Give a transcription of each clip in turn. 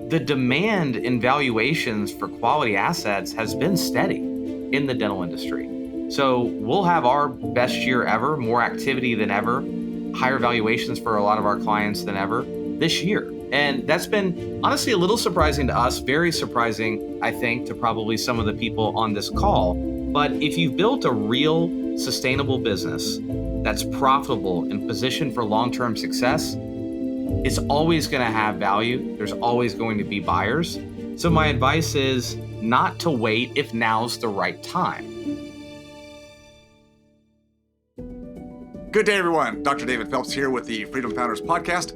the demand in valuations for quality assets has been steady in the dental industry. So we'll have our best year ever, more activity than ever, higher valuations for a lot of our clients than ever this year. And that's been honestly a little surprising to us, very surprising, I think, to probably some of the people on this call. But if you've built a real sustainable business that's profitable and positioned for long-term success, it's always going to have value. There's always going to be buyers. So my advice is not to wait if now's the right time. Good day, everyone. Dr. David Phelps here with the Freedom Founders Podcast.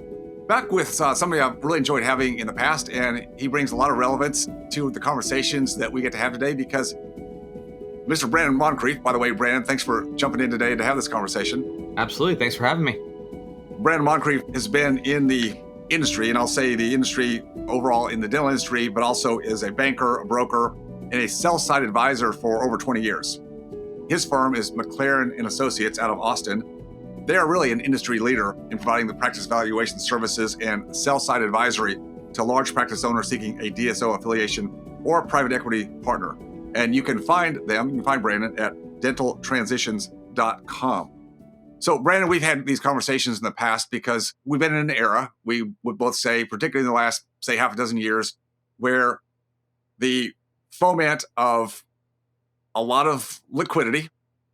Back with somebody I've really enjoyed having in the past, and he brings a lot of relevance to the conversations that we get to have today because Mr. Brannon Moncrief, by the way, Brannon, thanks for jumping in today to have this conversation. Absolutely. Thanks for having me. Brannon Moncrief has been in the industry, and I'll say the industry overall in the dental industry, but also is a banker, a broker, and a sell-side advisor for over 20 years. His firm is McLaren and Associates out of Austin. They are really an industry leader in providing the practice valuation services and sell-side advisory to large practice owners seeking a DSO affiliation or a private equity partner. And you can find Brannon at dentaltransitions.com. So, Brannon, we've had these conversations in the past because we've been in an era, we would both say, particularly in the last, say, half a dozen years, where the foment of a lot of liquidity,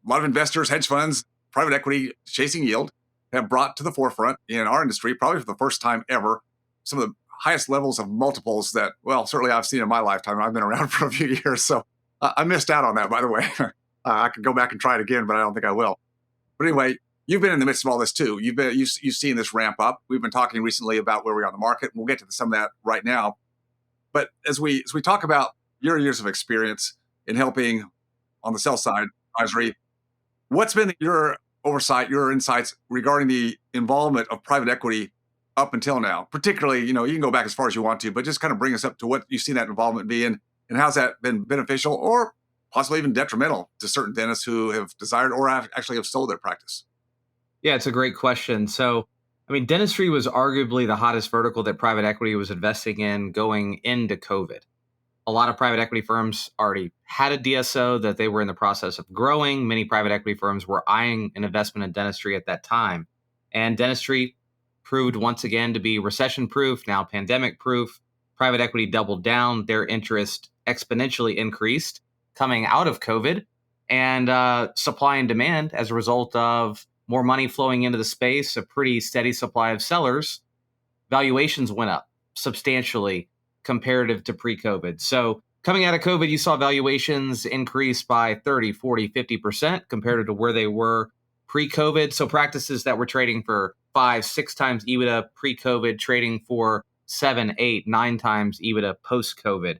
a lot of investors, hedge funds, private equity chasing yield have brought to the forefront in our industry, probably for the first time ever, some of the highest levels of multiples that, well, certainly I've seen in my lifetime. I've been around for a few years, so I missed out on that, by the way. I could go back and try it again, but I don't think I will. But anyway, you've been in the midst of all this too. You've seen this ramp up. We've been talking recently about where we are in the market. We'll get to some of that right now. But as we talk about your years of experience in helping on the sell side advisory, what's been your oversight, your insights regarding the involvement of private equity up until now? Particularly, you can go back as far as you want to, but just kind of bring us up to what you've seen that involvement be in, and how's that been beneficial or possibly even detrimental to certain dentists who have desired or actually have sold their practice? Yeah, it's a great question. So, dentistry was arguably the hottest vertical that private equity was investing in going into COVID. A lot of private equity firms already had a DSO that they were in the process of growing. Many private equity firms were eyeing an investment in dentistry at that time. And dentistry proved once again to be recession-proof, now pandemic-proof. Private equity doubled down. Their interest exponentially increased coming out of COVID. And supply and demand, as a result of more money flowing into the space, a pretty steady supply of sellers, valuations went up substantially comparative to pre-COVID. So coming out of COVID, you saw valuations increase by 30, 40, 50% compared to where they were pre-COVID. So practices that were trading for 5, 6 times EBITDA pre-COVID, trading for 7, 8, 9 times EBITDA post-COVID.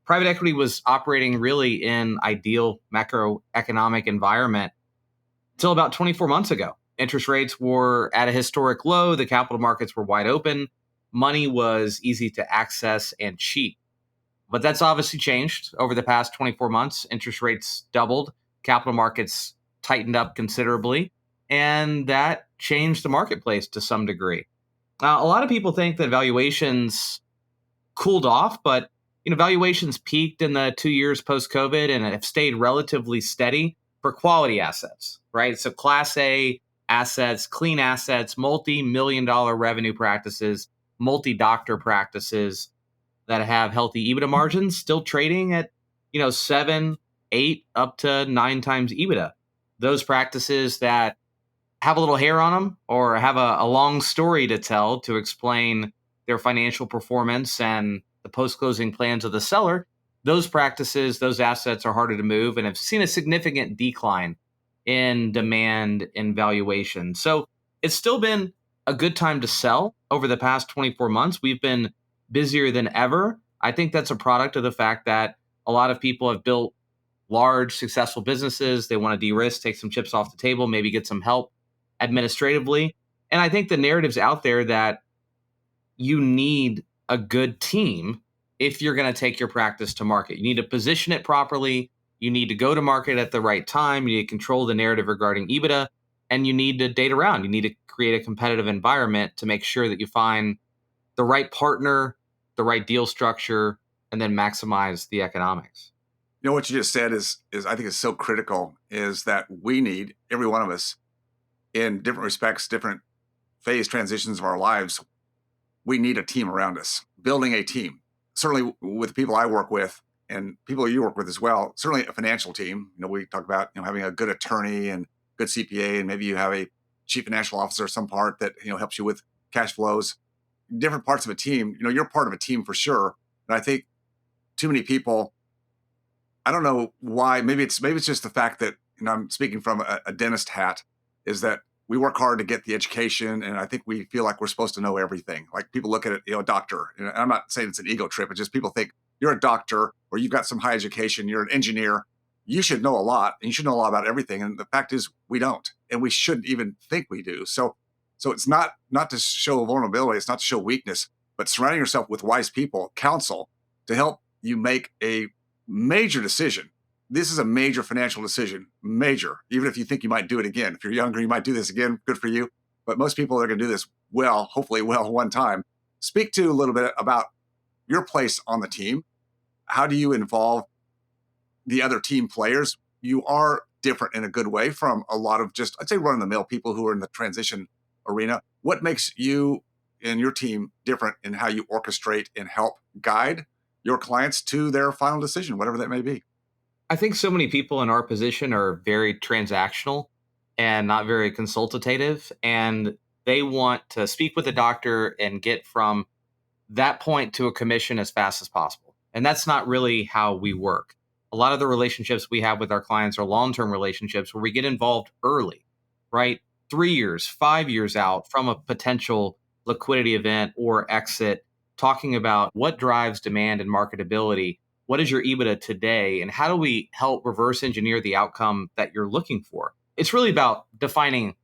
Private equity was operating really in ideal macroeconomic environment until about 24 months ago. Interest rates were at a historic low. The capital markets were wide open. Money was easy to access and cheap. But that's obviously changed over the past 24 months. Interest rates doubled. Capital markets tightened up considerably. And that changed the marketplace to some degree. A lot of people think that valuations cooled off, but valuations peaked in the 2 years post-COVID and have stayed relatively steady for quality assets, right? So Class A assets, clean assets, multi-million-dollar revenue practices, multi-doctor practices that have healthy EBITDA margins, still trading at 7, 8, up to 9 times EBITDA. Those practices that have a little hair on them or have a long story to tell to explain their financial performance and the post-closing plans of the seller, those practices, those assets are harder to move and have seen a significant decline in demand and valuation. So it's still been a good time to sell over the past 24 months. We've been busier than ever. I think that's a product of the fact that a lot of people have built large, successful businesses. They want to de-risk, take some chips off the table, maybe get some help administratively. And I think the narrative's out there that you need a good team if you're going to take your practice to market. You need to position it properly. You need to go to market at the right time. You need to control the narrative regarding EBITDA, and you need to date around. You need to create a competitive environment to make sure that you find the right partner the right deal structure, and then maximize the economics. You know what you just said is I think is so critical, is that we need, every one of us, in different respects, different phase transitions of our lives, we need a team around us, building a team. Certainly with people I work with and people you work with as well, certainly a financial team. We talk about, having a good attorney and good CPA, and maybe you have a chief financial officer, some part that, helps you with cash flows, different parts of a team. You're part of a team for sure. And I think too many people, I don't know why, maybe it's just the fact that, I'm speaking from a dentist hat, is that we work hard to get the education, and I think we feel like we're supposed to know everything. Like people look at it, a doctor. And I'm not saying it's an ego trip. It's just people think you're a doctor or you've got some high education, you're an engineer. You should know a lot, and you should know a lot about everything. And the fact is, we don't, and we shouldn't even think we do. So it's not to show vulnerability. It's not to show weakness, but surrounding yourself with wise people, counsel, to help you make a major decision. This is a major financial decision, major. Even if you think you might do it again. If you're younger, you might do this again. Good for you. But most people are going to do this well, hopefully well, one time. Speak to a little bit about your place on the team. How do you involve the other team players? You are different in a good way from a lot of just, I'd say, run-of-the-mill people who are in the transition arena. What makes you and your team different in how you orchestrate and help guide your clients to their final decision, whatever that may be? I think so many people in our position are very transactional and not very consultative, and they want to speak with a doctor and get from that point to a commission as fast as possible. And that's not really how we work. A lot of the relationships we have with our clients are long-term relationships where we get involved early, right? 3 years, 5 years out from a potential liquidity event or exit, talking about what drives demand and marketability. What is your EBITDA today? And how do we help reverse engineer the outcome that you're looking for? It's really about defining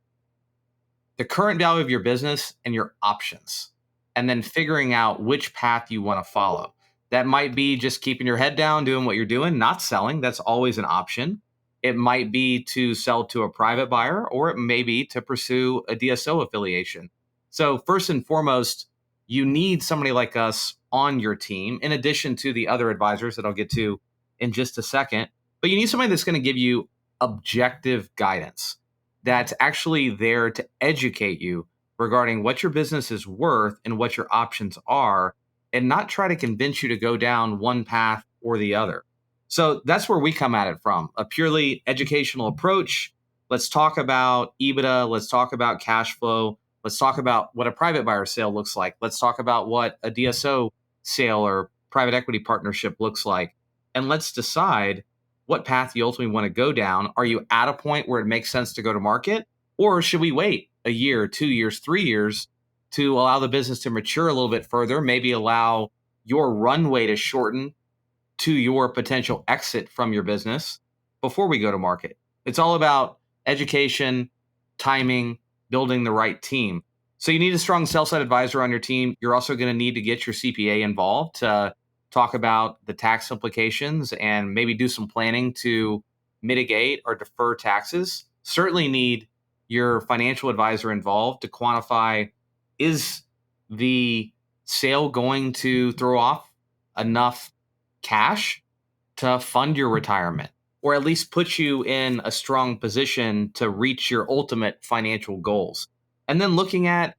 the current value of your business and your options, and then figuring out which path you want to follow. That might be just keeping your head down, doing what you're doing, not selling. That's always an option. It might be to sell to a private buyer, or it may be to pursue a DSO affiliation. So, first and foremost, you need somebody like us on your team, in addition to the other advisors that I'll get to in just a second. But you need somebody that's going to give you objective guidance, that's actually there to educate you regarding what your business is worth and what your options are, and not try to convince you to go down one path or the other. So that's where we come at it from, a purely educational approach. Let's talk about EBITDA. Let's talk about cash flow. Let's talk about what a private buyer sale looks like. Let's talk about what a DSO sale or private equity partnership looks like. And let's decide what path you ultimately want to go down. Are you at a point where it makes sense to go to market? Or should we wait a year, 2 years, 3 years to allow the business to mature a little bit further, maybe allow your runway to shorten to your potential exit from your business before we go to market? It's all about education, timing, building the right team. So you need a strong sell-side advisor on your team. You're also going to need to get your CPA involved to talk about the tax implications and maybe do some planning to mitigate or defer taxes. Certainly need your financial advisor involved to quantify, is the sale going to throw off enough cash to fund your retirement, or at least put you in a strong position to reach your ultimate financial goals? And then looking at,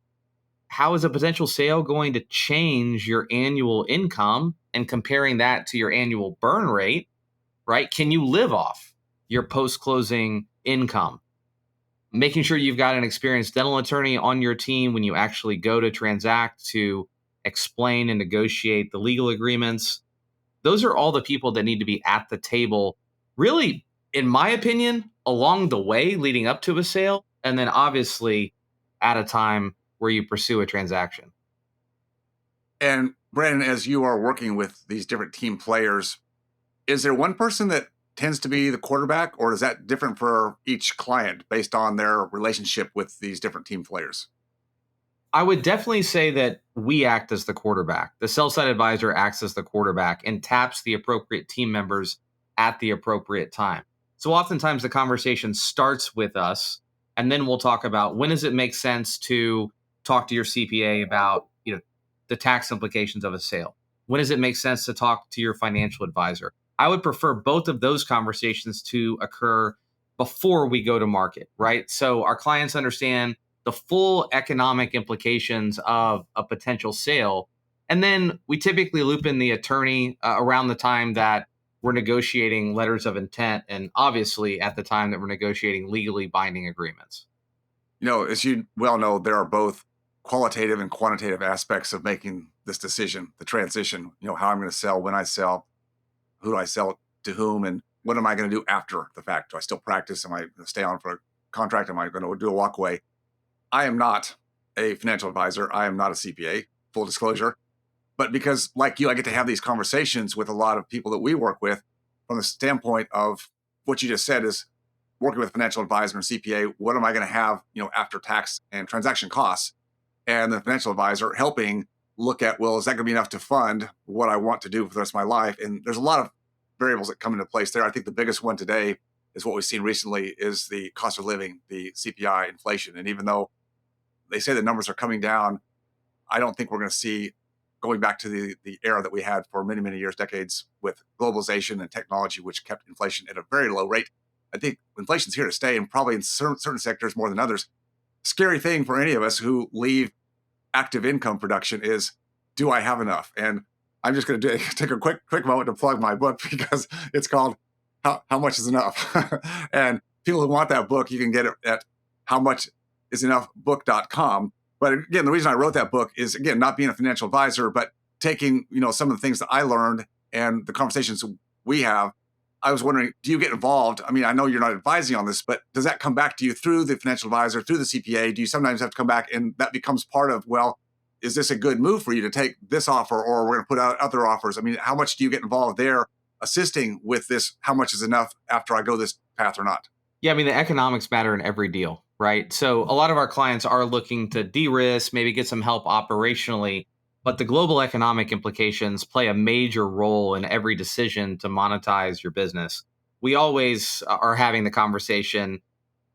how is a potential sale going to change your annual income, and comparing that to your annual burn rate, right? Can you live off your post-closing income? Making sure you've got an experienced dental attorney on your team when you actually go to transact, to explain and negotiate the legal agreements. Those are all the people that need to be at the table, really, in my opinion, along the way leading up to a sale, and then obviously at a time where you pursue a transaction. And Brandon, as you are working with these different team players, is there one person that tends to be the quarterback, or is that different for each client based on their relationship with these different team players? I would definitely say that we act as the quarterback. The sell-side advisor acts as the quarterback and taps the appropriate team members at the appropriate time. So oftentimes the conversation starts with us, and then we'll talk about, when does it make sense to talk to your CPA about, the tax implications of a sale? when does it make sense to talk to your financial advisor? I would prefer both of those conversations to occur before we go to market, right? So our clients understand the full economic implications of a potential sale. And then we typically loop in the attorney around the time that we're negotiating letters of intent, and obviously at the time that we're negotiating legally binding agreements. As you well know, there are both qualitative and quantitative aspects of making this decision, the transition, how I'm going to sell, when I sell, who do I sell to whom, and what am I going to do after the fact? Do I still practice? Am I going to stay on for a contract? Am I going to do a walkaway? I am not a financial advisor. I am not a CPA, full disclosure. But because, like you, I get to have these conversations with a lot of people that we work with from the standpoint of what you just said is working with a financial advisor and CPA, what am I going to have, after tax and transaction costs? And the financial advisor helping look at, well, is that going to be enough to fund what I want to do for the rest of my life? And there's a lot of variables that come into place there. I think the biggest one today is what we've seen recently is the cost of living, the CPI inflation. And even though they say the numbers are coming down, I don't think we're going to see going back to the era that we had for many, many years, decades, with globalization and technology, which kept inflation at a very low rate. I think inflation's here to stay, and probably in certain sectors more than others. Scary thing for any of us who leave active income production is, do I have enough? And I'm just going to take a quick moment to plug my book, because it's called How Much Is Enough? And people who want that book, you can get it at howmuchisenoughbook.com. But again, the reason I wrote that book is, again, not being a financial advisor, but taking, some of the things that I learned and the conversations we have. I was wondering, do you get involved? I mean, I know you're not advising on this, but does that come back to you through the financial advisor, through the CPA? Do you sometimes have to come back and that becomes part of, well, is this a good move for you to take this offer, or we're going to put out other offers? I mean, how much do you get involved there assisting with this? How much is enough after I go this path or not? Yeah, I mean, the economics matter in every deal, right? So a lot of our clients are looking to de-risk, maybe get some help operationally, but the global economic implications play a major role in every decision to monetize your business. We always are having the conversation,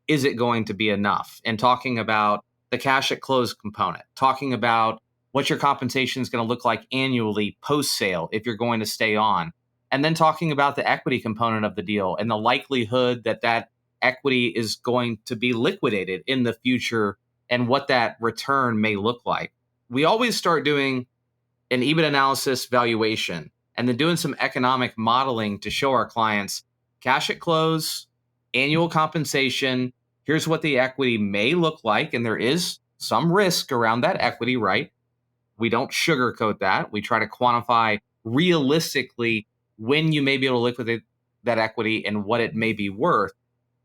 is it going to be enough? And talking about the cash at close component, talking about what your compensation is going to look like annually post sale if you're going to stay on, and then talking about the equity component of the deal and the likelihood that that equity is going to be liquidated in the future and what that return may look like. We always start doing an EBIT analysis valuation and then doing some economic modeling to show our clients cash at close, annual compensation. Here's what the equity may look like. And there is some risk around that equity, right? We don't sugarcoat that. We try to quantify realistically when you may be able to liquidate that equity and what it may be worth.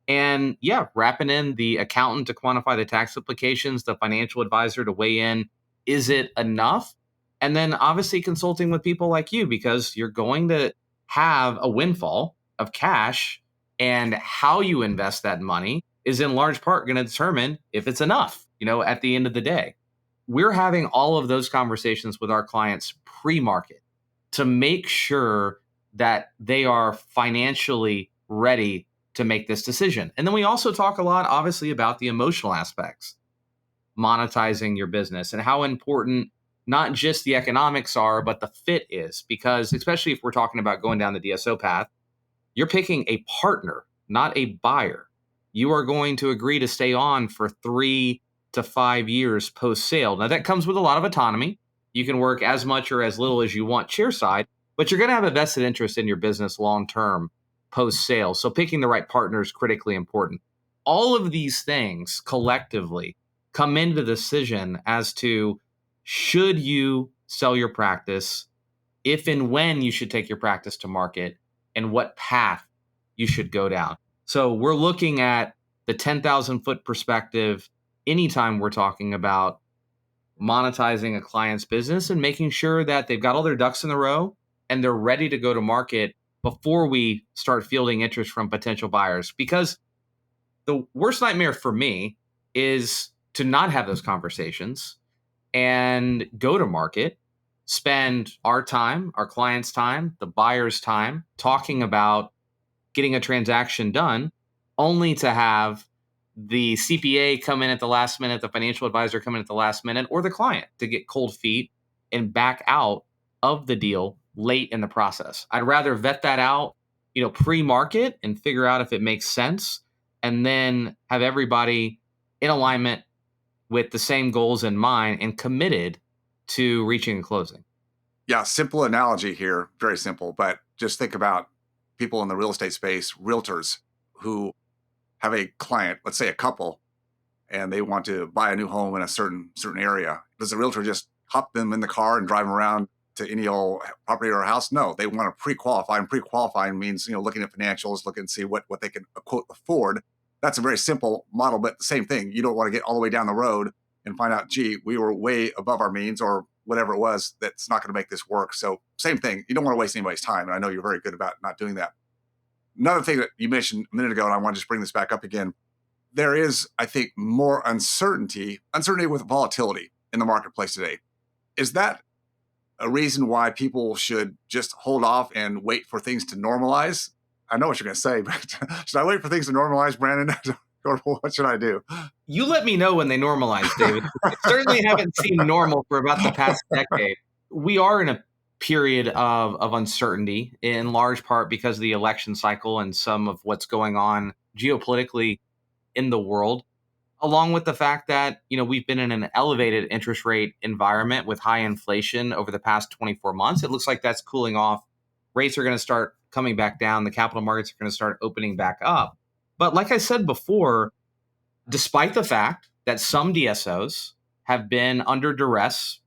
And yeah, wrapping in the accountant to quantify the tax implications, the financial advisor to weigh in, is it enough? And then obviously consulting with people like you, because you're going to have a windfall of cash, and how you invest that money is in large part going to determine if it's enough, at the end of the day. We're having all of those conversations with our clients pre-market to make sure that they are financially ready to make this decision. And then we also talk a lot, obviously, about the emotional aspects, monetizing your business, and how important not just the economics are, but the fit is. Because especially if we're talking about going down the DSO path, you're picking a partner, not a buyer. You are going to agree to stay on for 3 to 5 years post sale. Now, that comes with a lot of autonomy. You can work as much or as little as you want chairside, but you're going to have a vested interest in your business long term post sale. So picking the right partner is critically important. All of these things collectively come into the decision as to, should you sell your practice, if and when you should take your practice to market, and what path you should go down. So we're looking at the 10,000 foot perspective anytime we're talking about monetizing a client's business and making sure that they've got all their ducks in a row and they're ready to go to market before we start fielding interest from potential buyers. Because the worst nightmare for me is to not have those conversations and go to market, spend our time, our client's time, the buyer's time, talking about getting a transaction done, only to have the CPA come in at the last minute, the financial advisor come in at the last minute, or the client to get cold feet and back out of the deal late in the process. I'd rather vet that out, pre-market and figure out if it makes sense, and then have everybody in alignment with the same goals in mind and committed to reaching a closing. Yeah, simple analogy here, very simple, but just think about people in the real estate space, realtors who have a client, let's say a couple, and they want to buy a new home in a certain area. Does the realtor just hop them in the car and drive them around to any old property or house? No, they want to pre-qualify, and pre-qualifying means looking at financials, looking and see what they can quote afford. That's a very simple model, but the same thing. You don't want to get all the way down the road and find out, gee, we were way above our means or whatever it was. That's not going to make this work. So same thing. You don't want to waste anybody's time, and I know you're very good about not doing that. Another thing that you mentioned a minute ago, and I want to just bring this back up again. There is, I think, more uncertainty with volatility in the marketplace today. Is that a reason why people should just hold off and wait for things to normalize? I know what you're going to say, but should I wait for things to normalize, Brandon? Or what should I do? You let me know when they normalize, David. I certainly haven't seen normal for about the past decade. We are in a period of uncertainty, in large part because of the election cycle and some of what's going on geopolitically in the world, along with the fact that, we've been in an elevated interest rate environment with high inflation over the past 24 months. It looks like that's cooling off. Rates are going to start coming back down. The capital markets are going to start opening back up. But like I said before, despite the fact that some DSOs have been under duress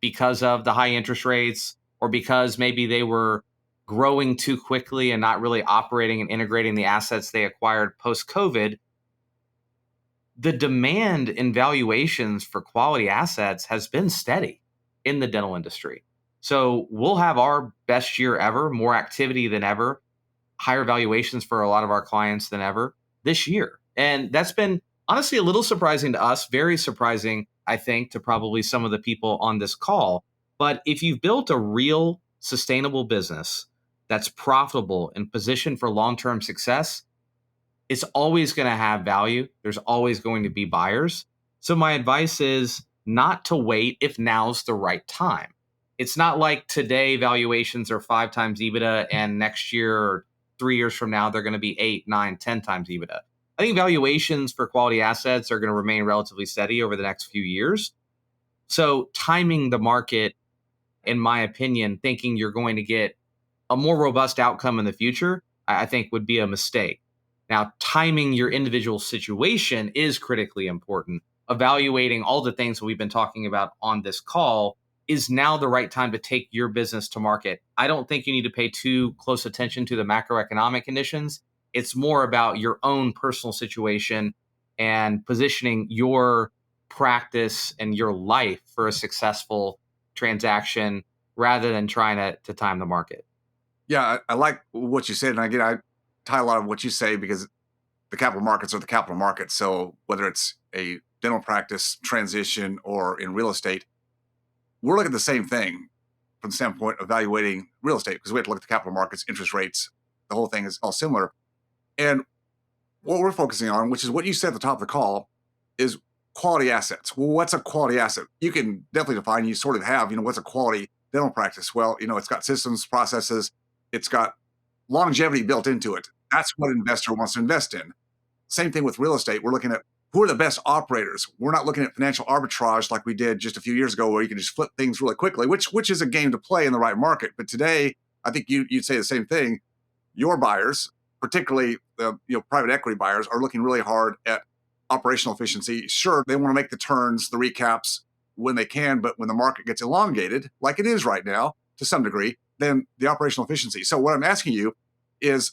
because of the high interest rates, or because maybe they were growing too quickly and not really operating and integrating the assets they acquired post-COVID, the demand in valuations for quality assets has been steady in the dental industry. So we'll have our best year ever, more activity than ever, higher valuations for a lot of our clients than ever this year. And that's been honestly a little surprising to us, very surprising, I think, to probably some of the people on this call. But if you've built a real sustainable business that's profitable and positioned for long-term success, it's always going to have value. There's always going to be buyers. So my advice is not to wait if now's the right time. It's not like today valuations are 5 times EBITDA and next year or 3 years from now, they're going to be 8, 9, 10 times EBITDA. I think valuations for quality assets are going to remain relatively steady over the next few years. So timing the market, in my opinion, thinking you're going to get a more robust outcome in the future, I think would be a mistake. Now, timing your individual situation is critically important. Evaluating all the things that we've been talking about on this call, is now the right time to take your business to market? I don't think you need to pay too close attention to the macroeconomic conditions. It's more about your own personal situation and positioning your practice and your life for a successful transaction rather than trying to time the market. Yeah, I like what you said. And again, I tie a lot of what you say because the capital markets are the capital markets. So whether it's a dental practice transition or in real estate, we're looking at the same thing from the standpoint of evaluating real estate, because we have to look at the capital markets, interest rates, the whole thing is all similar. And what we're focusing on, which is what you said at the top of the call, is quality assets. Well, what's a quality asset? You can definitely define, you sort of have, what's a quality dental practice? Well, it's got systems, processes, it's got longevity built into it. That's what an investor wants to invest in. Same thing with real estate. We're looking at who are the best operators. We're not looking at financial arbitrage like we did just a few years ago, where you can just flip things really quickly, which is a game to play in the right market. But today, I think you'd say the same thing. Your buyers, particularly the private equity buyers, are looking really hard at operational efficiency. Sure, they want to make the turns, the recaps when they can, but when the market gets elongated, like it is right now to some degree, then the operational efficiency. So what I'm asking you is,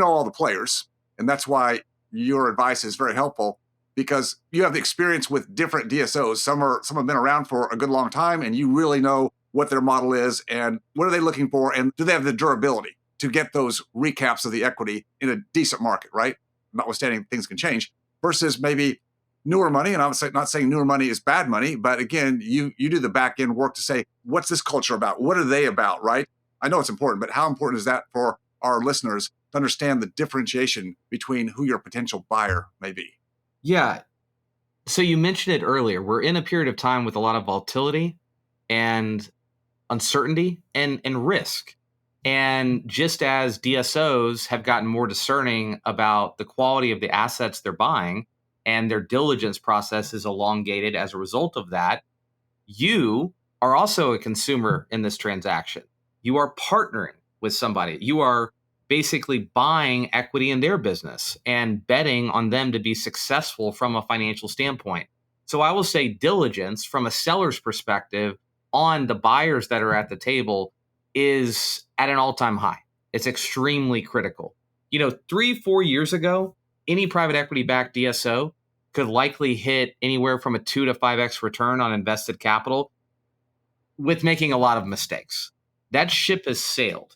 all the players, and that's why your advice is very helpful, because you have the experience with different DSOs. Some have been around for a good long time, and you really know what their model is and what are they looking for, and do they have the durability to get those recaps of the equity in a decent market, right? Notwithstanding things can change, versus maybe newer money. And I'm not saying newer money is bad money, but again, you do the back end work to say, what's this culture about? What are they about, right? I know it's important, but how important is that for our listeners to understand the differentiation between who your potential buyer may be? Yeah. So you mentioned it earlier. We're in a period of time with a lot of volatility, and uncertainty and risk. And just as DSOs have gotten more discerning about the quality of the assets they're buying and their diligence process is elongated as a result of that, you are also a consumer in this transaction. You are partnering with somebody. You are basically buying equity in their business and betting on them to be successful from a financial standpoint. So I will say diligence from a seller's perspective on the buyers that are at the table is at an all-time high. It's extremely critical. 3-4 years ago, any private equity backed DSO could likely hit anywhere from a 2 to 5x return on invested capital with making a lot of mistakes. That ship has sailed.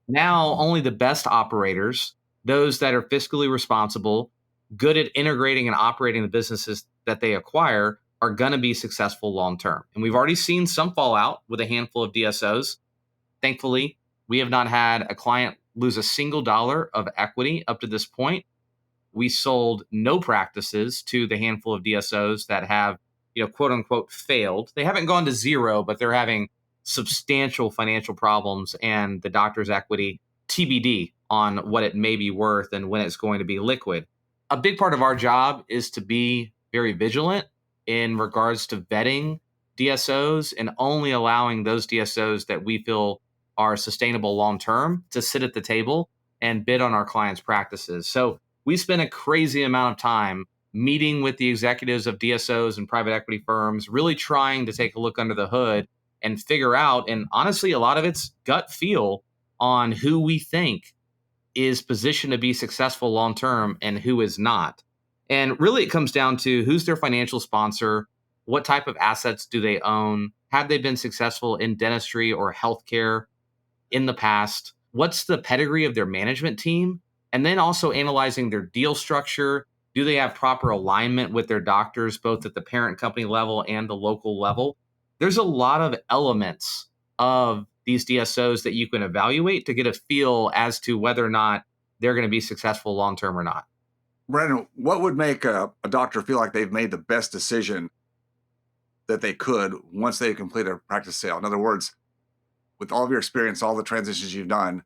Now, only the best operators, those that are fiscally responsible, good at integrating and operating the businesses that they acquire, are going to be successful long term. And we've already seen some fallout with a handful of DSOs. Thankfully, we have not had a client lose a single dollar of equity up to this point. We sold no practices to the handful of DSOs that have, quote unquote, failed. They haven't gone to zero, but they're having substantial financial problems, and the doctor's equity TBD on what it may be worth and when it's going to be liquid. A big part of our job is to be very vigilant in regards to vetting DSOs and only allowing those DSOs that we feel are sustainable long term to sit at the table and bid on our clients' practices. So we spend a crazy amount of time meeting with the executives of DSOs and private equity firms, really trying to take a look under the hood and figure out, and honestly, a lot of it's gut feel on who we think is positioned to be successful long term and who is not. And really, it comes down to who's their financial sponsor, what type of assets do they own, have they been successful in dentistry or healthcare in the past, what's the pedigree of their management team, and then also analyzing their deal structure. Do they have proper alignment with their doctors, both at the parent company level and the local level? There's a lot of elements of these DSOs that you can evaluate to get a feel as to whether or not they're going to be successful long term or not. Brandon, what would make a doctor feel like they've made the best decision that they could once they complete a practice sale? In other words, with all of your experience, all the transitions you've done,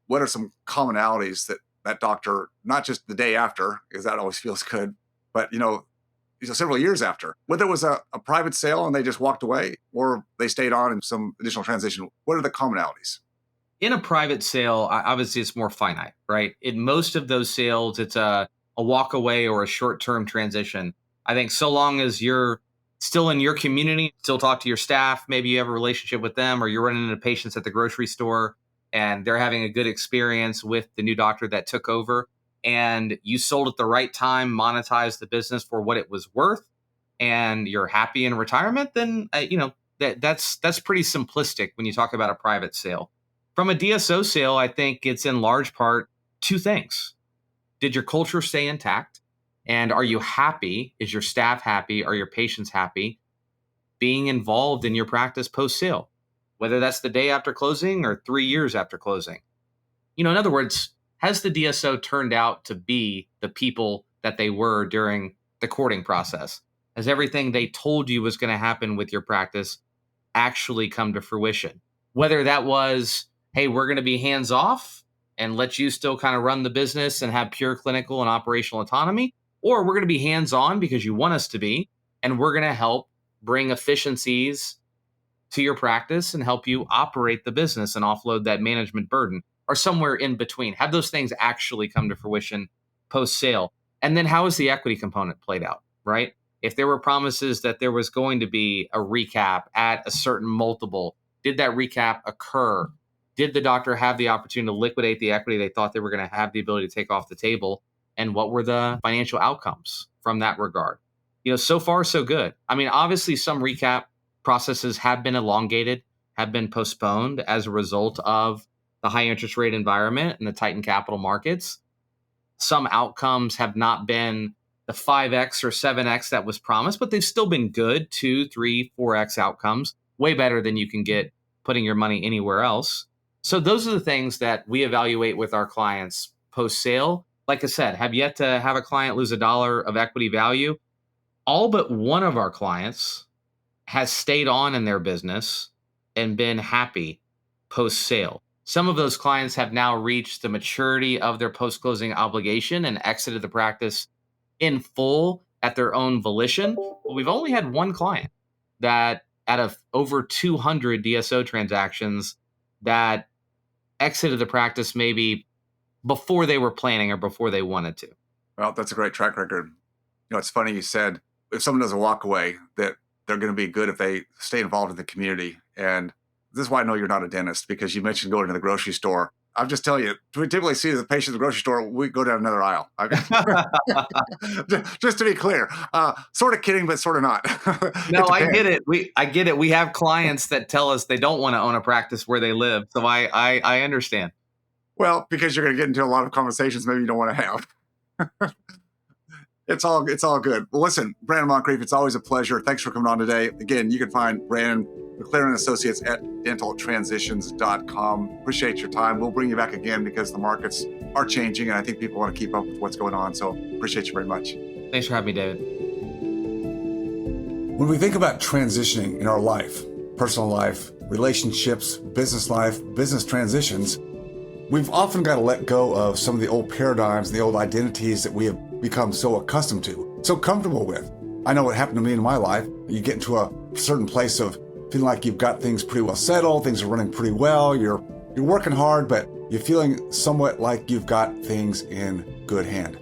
what are some commonalities that doctor, not just the day after, because that always feels good, but several years after, whether it was a private sale and they just walked away or they stayed on in some additional transition, what are the commonalities? In a private sale, obviously it's more finite, right? In most of those sales, it's a walk away or a short term transition. I think so long as you're still in your community, still talk to your staff, maybe you have a relationship with them, or you're running into patients at the grocery store and they're having a good experience with the new doctor that took over, and you sold at the right time, monetized the business for what it was worth, and you're happy in retirement, then that's pretty simplistic when you talk about a private sale. From a DSO sale, I think it's in large part two things. Did your culture stay intact? And are you happy? Is your staff happy? Are your patients happy being involved in your practice post sale? Whether that's the day after closing or 3 years after closing. In other words, has the DSO turned out to be the people that they were during the courting process? Has everything they told you was going to happen with your practice actually come to fruition? Whether that was, hey, we're going to be hands off and let you still kind of run the business and have pure clinical and operational autonomy, or we're going to be hands on because you want us to be, and we're going to help bring efficiencies to your practice and help you operate the business and offload that management burden, or somewhere in between. Have those things actually come to fruition post sale? And then how is the equity component played out, right? If there were promises that there was going to be a recap at a certain multiple, did that recap occur? Did the doctor have the opportunity to liquidate the equity they thought they were going to have the ability to take off the table? And what were the financial outcomes from that regard? So far, so good. I mean, obviously, some recap processes have been elongated, have been postponed as a result of the high interest rate environment and the tightened capital markets. Some outcomes have not been the 5x or 7x that was promised, but they've still been good 2, 3, 4x outcomes, way better than you can get putting your money anywhere else. So those are the things that we evaluate with our clients post sale. Like I said, have yet to have a client lose $1 of equity value. All but one of our clients has stayed on in their business and been happy post sale. Some of those clients have now reached the maturity of their post closing obligation and exited the practice in full at their own volition. But we've only had one client that, out of over 200 DSO transactions, that exited the practice maybe before they were planning or before they wanted to. Well, that's a great track record. It's funny you said if someone does a walk away, that they're going to be good if they stay involved in the community. And this is why I know you're not a dentist, because you mentioned going to the grocery store. I'm just telling you, we typically see the patient at the grocery store, we go down another aisle. Just to be clear, sort of kidding, but sort of not. No, I get it. I get it. We have clients that tell us they don't want to own a practice where they live. So I understand. Well, because you're going to get into a lot of conversations maybe you don't want to have. It's all good. Well, listen, Brannon Moncrief, it's always a pleasure. Thanks for coming on today. Again, you can find Brannon McLaren Associates at dentaltransitions.com. Appreciate your time. We'll bring you back again because the markets are changing, and I think people want to keep up with what's going on. So appreciate you very much. Thanks for having me, David. When we think about transitioning in our life, personal life, relationships, business transitions, we've often got to let go of some of the old paradigms and the old identities that we have become so accustomed to, so comfortable with. I know what happened to me in my life. You get into a certain place of feeling like you've got things pretty well settled, things are running pretty well, you're working hard, but you're feeling somewhat like you've got things in good hand.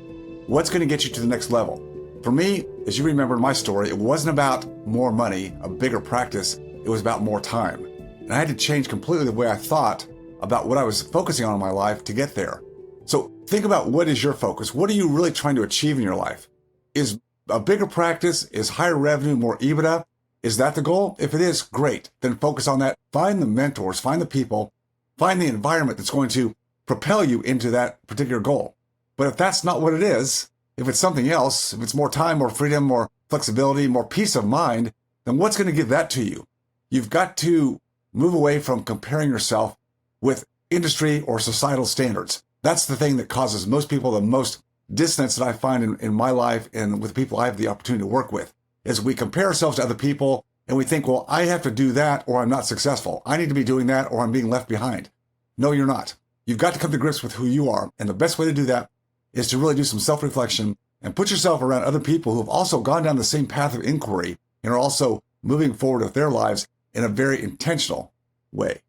What's going to get you to the next level? For me, as you remember in my story, it wasn't about more money, a bigger practice, it was about more time. And I had to change completely the way I thought about what I was focusing on in my life to get there. So think about, what is your focus? What are you really trying to achieve in your life? Is a bigger practice, is higher revenue, more EBITDA? Is that the goal? If it is, great. Then focus on that. Find the mentors, find the people, find the environment that's going to propel you into that particular goal. But if that's not what it is, if it's something else, if it's more time, more freedom, more flexibility, more peace of mind, then what's going to give that to you? You've got to move away from comparing yourself with industry or societal standards. That's the thing that causes most people the most dissonance that I find in my life and with people I have the opportunity to work with, is we compare ourselves to other people and we think, well, I have to do that or I'm not successful. I need to be doing that or I'm being left behind. No, you're not. You've got to come to grips with who you are. And the best way to do that is to really do some self-reflection and put yourself around other people who have also gone down the same path of inquiry and are also moving forward with their lives in a very intentional way.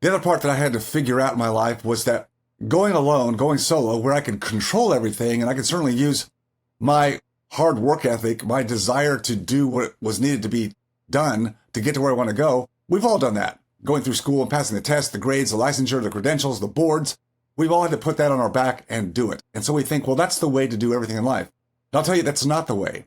The other part that I had to figure out in my life was that going alone, going solo, where I could control everything, and I could certainly use my hard work ethic, my desire to do what was needed to be done to get to where I want to go. We've all done that. Going through school and passing the tests, the grades, the licensure, the credentials, the boards. We've all had to put that on our back and do it. And so we think, well, that's the way to do everything in life. And I'll tell you, that's not the way.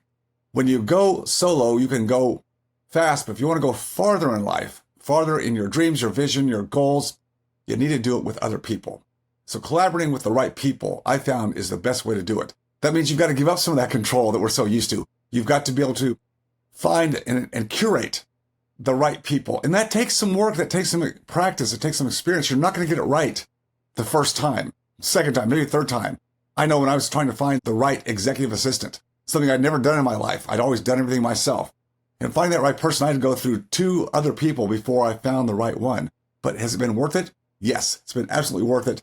When you go solo, you can go fast, but if you want to go farther in life, farther in your dreams, your vision, your goals, you need to do it with other people. So collaborating with the right people, I found, is the best way to do it. That means you've got to give up some of that control that we're so used to. You've got to be able to find and curate the right people. And that takes some work, that takes some practice, it takes some experience. You're not going to get it right the first time, second time, maybe third time. I know when I was trying to find the right executive assistant, something I'd never done in my life, I'd always done everything myself. And finding that right person, I had to go through 2 other people before I found the right one. But has it been worth it? Yes, it's been absolutely worth it.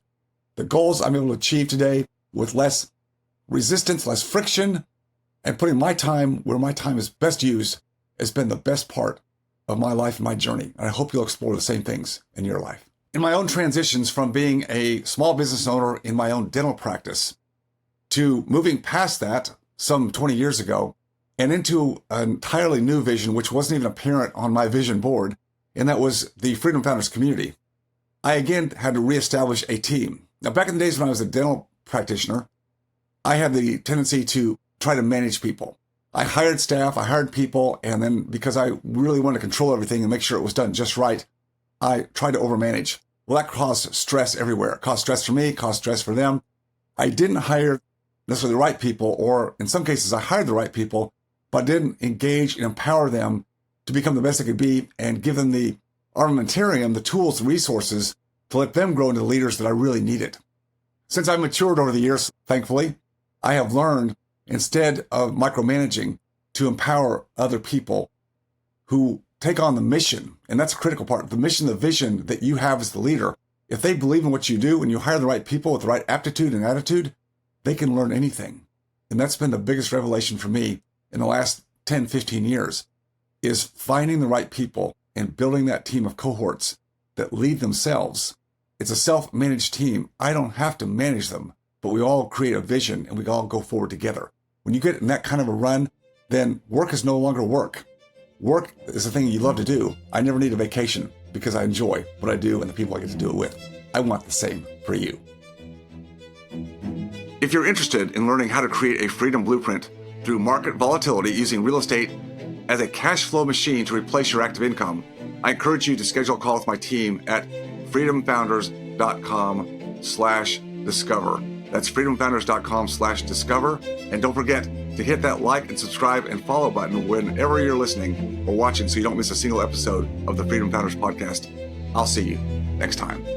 The goals I'm able to achieve today with less resistance, less friction, and putting my time where my time is best used has been the best part of my life and my journey. And I hope you'll explore the same things in your life. In my own transitions from being a small business owner in my own dental practice to moving past that some 20 years ago and into an entirely new vision, which wasn't even apparent on my vision board, and that was the Freedom Founders community, I again had to reestablish a team. Now, back in the days when I was a dental practitioner, I had the tendency to try to manage people. I hired staff, I hired people, and then because I really wanted to control everything and make sure it was done just right, I tried to overmanage. Well, that caused stress everywhere. It caused stress for me, it caused stress for them. I didn't hire necessarily the right people, or in some cases I hired the right people, but didn't engage and empower them to become the best they could be and give them the armamentarium, the tools, the resources to let them grow into the leaders that I really needed. Since I've matured over the years, thankfully, I have learned, instead of micromanaging, to empower other people who take on the mission, and that's a critical part, the mission, the vision that you have as the leader. If they believe in what you do and you hire the right people with the right aptitude and attitude, they can learn anything. And that's been the biggest revelation for me in the last 10, 15 years, is finding the right people and building that team of cohorts that lead themselves. It's a self-managed team. I don't have to manage them, but we all create a vision and we all go forward together. When you get in that kind of a run, then work is no longer work. Work is the thing you love to do. I never need a vacation because I enjoy what I do and the people I get to do it with. I want the same for you. If you're interested in learning how to create a freedom blueprint through market volatility using real estate as a cash flow machine to replace your active income, I encourage you to schedule a call with my team at freedomfounders.com/discover. That's freedomfounders.com/discover. And don't forget to hit that like and subscribe and follow button whenever you're listening or watching so you don't miss a single episode of the Freedom Founders podcast. I'll see you next time.